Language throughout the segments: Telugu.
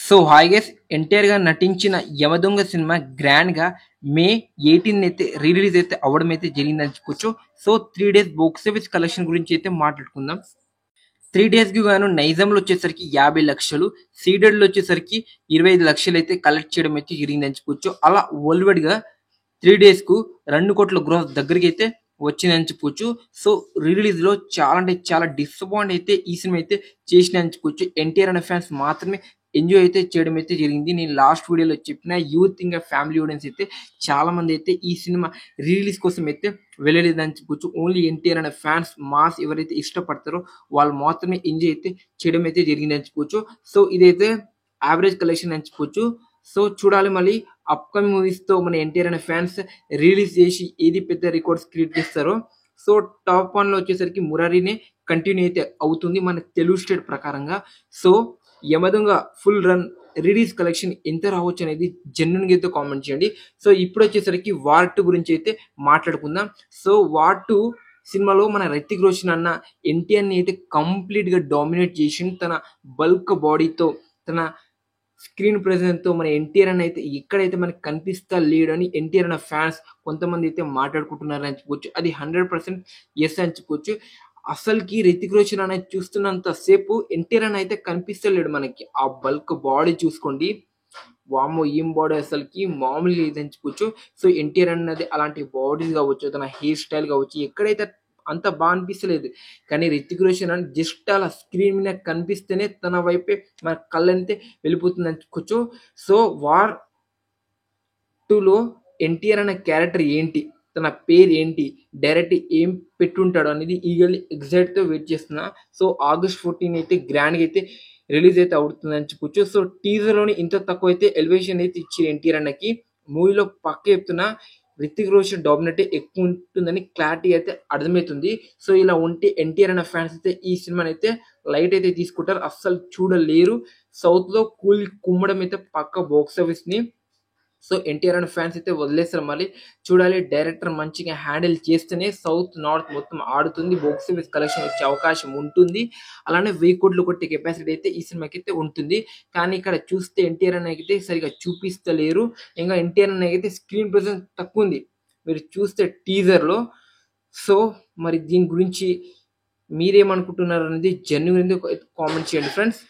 సో హాయ్ గైస్, ఎన్టీఆర్ గారు నటించిన యమదొంగ సినిమా గ్రాండ్ గా మే 18 అయితే రిలీజ్ అయితే అవ్వడం అయితే జరిగిందని చెప్పుకోవచ్చు. So 3 days box office collection గురించి అయితే మాట్లాడుకుందాం. 3 days కి గాను నైజాంలో వచ్చేసరికి 50 లక్షలు, సీడెడ్ లో వచ్చేసరికి 25 లక్షలు అయితే కలెక్ట్ చేయడం అయితే జరిగిందని చెప్పుకోవచ్చు. అలా వరల్డ్ వైడ్ గా 3 days కు 2 కోట్ల గ్రోత్ దగ్గరికి అయితే వచ్చిందని చెప్పుకోవచ్చు. సో రిలీజ్ లో చాలా అంటే చాలా డిసప్పాయింట్ అయితే ఈ సినిమా అయితే చేసిన చెప్పుకోవచ్చు. ఎన్టీఆర్ అనే ఫ్యాన్స్ మాత్రమే ఎంజాయ్ అయితే చేయడం అయితే జరిగింది. నేను లాస్ట్ వీడియోలో చెప్పిన యూత్ ఇంకా ఫ్యామిలీ ఆడియన్స్ అయితే చాలా మంది అయితే ఈ సినిమా రిలీజ్ కోసం అయితే వెళ్ళలేదని చెప్పుకోవచ్చు. ఓన్లీ ఎన్టీఆర్ అనే ఫ్యాన్స్ మాస్ ఎవరైతే ఇష్టపడతారో వాళ్ళు మాత్రమే ఎంజాయ్ అయితే చేయడం అయితే జరిగిందని చెప్పుకోవచ్చు. సో ఇదైతే యావరేజ్ కలెక్షన్ అని చెప్పుకోవచ్చు. సో చూడాలి మళ్ళీ అప్కమింగ్ మూవీస్ తో మన ఎన్టీఆర్ అనే ఫ్యాన్స్ రిలీజ్ చేసి ఏది పెద్ద రికార్డ్స్ క్రియేట్ చేస్తారో. సో టాప్ 1 లో వచ్చేసరికి మురారీనే కంటిన్యూ అయితే అవుతుంది మన తెలుగు స్టేట్ ప్రకారంగా. So Yamadonga full run release collection ఎంత రావచ్చు అనేది జెన్యున్ గా అయితే కామెంట్ చేయండి. సో ఇప్పుడు వచ్చేసరికి వార్ 2 గురించి అయితే మాట్లాడుకుందాం. సో వార్ 2 సినిమాలో మన రితిక్ రోషన్ అన్న ఎన్టీఆర్ ని అయితే కంప్లీట్ గా డామినేట్ చేసి తన బల్క్ బాడీతో తన స్క్రీన్ ప్రెజెన్స్ తో మన ఎన్టీఆర్ అని అయితే ఎక్కడైతే మనకి కనిపిస్తా లేడని ఎన్టీఆర్ అన్న ఫ్యాన్స్ కొంతమంది అయితే మాట్లాడుకుంటున్నారు అని చెప్పుకోవచ్చు. అది 100% ఎస్ అని చెప్పుకోవచ్చు. అసలుకి రితిక్ రోషన్ అనేది చూస్తున్నంత సేపు ఎన్టీఆర్ అని అయితే కనిపిస్తలేడు మనకి. ఆ బల్క్ బాడీ చూసుకోండి, వామ్మో ఏం బాడీ అసలుకి మామూలుగా లేదని చెప్పుకోవచ్చు. సో ఎన్టీఆర్ అన్నది అలాంటి బాడీస్ కావచ్చు, తన హెయిర్ స్టైల్ కావచ్చు ఎక్కడైతే అంత బాగా అనిపిస్తలేదు. కానీ రితిక్ రోషన్ అని జస్ట్ అలా స్క్రీన్ మీద కనిపిస్తేనే తన వైపే మన కళ్ళంతే వెళ్ళిపోతుంది అని చెప్పుకోవచ్చు. సో వార్ 2లో ఎన్టీఆర్ అనే క్యారెక్టర్ ఏంటి, తన పేరు ఏంటి, డైరెక్ట్ ఏం పెట్టుంటాడు అనేది ఈగల్లీ ఎగ్జైట్ తో వెయిట్ చేస్తున్నా. సో August 14 అయితే గ్రాండ్ గా అయితే రిలీజ్ అయితే అవుతుంది అని చెప్పొచ్చు. సో టీజర్ లోని ఇంత తక్కువ అయితే ఎలివేషన్ అయితే ఇచ్చారు ఎన్టీఆర్ అన్నకి. మూవీలో పక్క చెప్తున్నా రితిక్ రోషన్ డామినేట్ ఎక్కువ ఉంటుందని క్లారిటీ అయితే అర్థమవుతుంది. సో ఇలా ఉంటే ఎన్టీఆర్ అన్న ఫ్యాన్స్ అయితే ఈ సినిమాని అయితే లైట్ అయితే తీసుకుంటారు, అస్సలు చూడలేరు. సౌత్ లో కుమ్మడం అయితే పక్క బాక్స్ ఆఫీస్ ని. సో ఎన్టీఆర్ అనే ఫ్యాన్స్ అయితే వదిలేస్తారు, మళ్ళీ చూడాలి. డైరెక్టర్ మంచిగా హ్యాండిల్ చేస్తేనే సౌత్ నార్త్ మొత్తం ఆడుతుంది, బాక్స్ ఆఫీస్ కలెక్షన్ వచ్చే అవకాశం ఉంటుంది. అలానే 1000 కోట్లు కొట్టే కెపాసిటీ అయితే ఈ సినిమాకి అయితే ఉంటుంది. కానీ ఇక్కడ చూస్తే ఎన్టీఆర్ అనే అయితే సరిగా చూపిస్తలేరు. ఇంకా ఎన్టీఆర్ అనే అయితే స్క్రీన్ ప్రెసెన్స్ తక్కువ ఉంది మీరు చూస్తే టీజర్ లో. సో మరి దీని గురించి మీరేమనుకుంటున్నారు అనేది జెన్యున్ కామెంట్ చేయండి ఫ్రెండ్స్.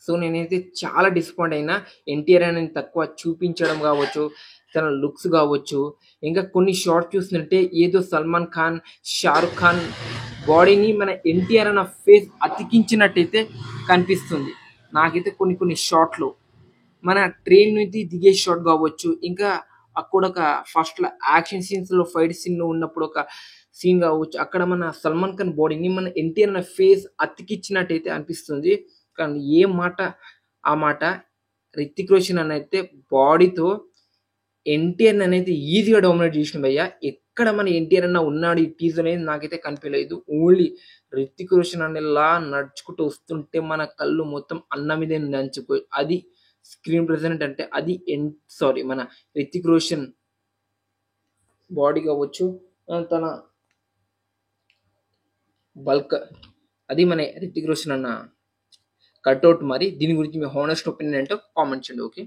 సో నేనైతే చాలా డిసప్పాయింట్ అయినా. ఎన్టీఆర్ అనేది తక్కువ చూపించడం కావచ్చు, తన లుక్స్ కావచ్చు, ఇంకా కొన్ని షార్ట్ చూస్తుంటే ఏదో సల్మాన్ ఖాన్, షారుఖ్ ఖాన్ బాడీని మన ఎన్టీఆర్ అన్న ఫేస్ అతికించినట్టయితే కనిపిస్తుంది నాకైతే కొన్ని షార్ట్లో. మన ట్రైన్ నుంచి దిగే షాట్ కావచ్చు, ఇంకా అక్కడ ఒక ఫస్ట్ లో యాక్షన్ సీన్స్ లో ఫైట్ సీన్ లో ఉన్నప్పుడు ఒక సీన్ కావచ్చు, అక్కడ మన సల్మాన్ ఖాన్ బాడీని మన ఎన్టీఆర్ అన్న ఫేస్ అతికిచ్చినట్టయితే అనిపిస్తుంది. కానీ ఏ మాట ఆ మాట, రితిక్ రోషన్ అయితే బాడీతో ఎన్టీఆర్ అనేది ఈజీగా డామినేట్ చేసిన భయ్య. ఎక్కడ మన ఎన్టీఆర్ అన్న ఉన్నాడు ఈ టీజర్ అనేది నాకైతే కనిపించలేదు. ఓన్లీ రితిక్ రోషన్ అనేలా నడుచుకుంటూ వస్తుంటే మన కళ్ళు మొత్తం అన్న మీదే నంచిపోయి, అది స్క్రీన్ ప్రెజెంట్ అంటే అది మన రితిక్ రోషన్ బాడీ కావచ్చు, తన బల్క్, అది మన రితిక్ రోషన్ అన్న కట్అవుట్. మరి దీని గురించి మీ హానెస్ట్ ఒపీనియన్ ఏంటో కామెంట్ చేయండి. ఓకే.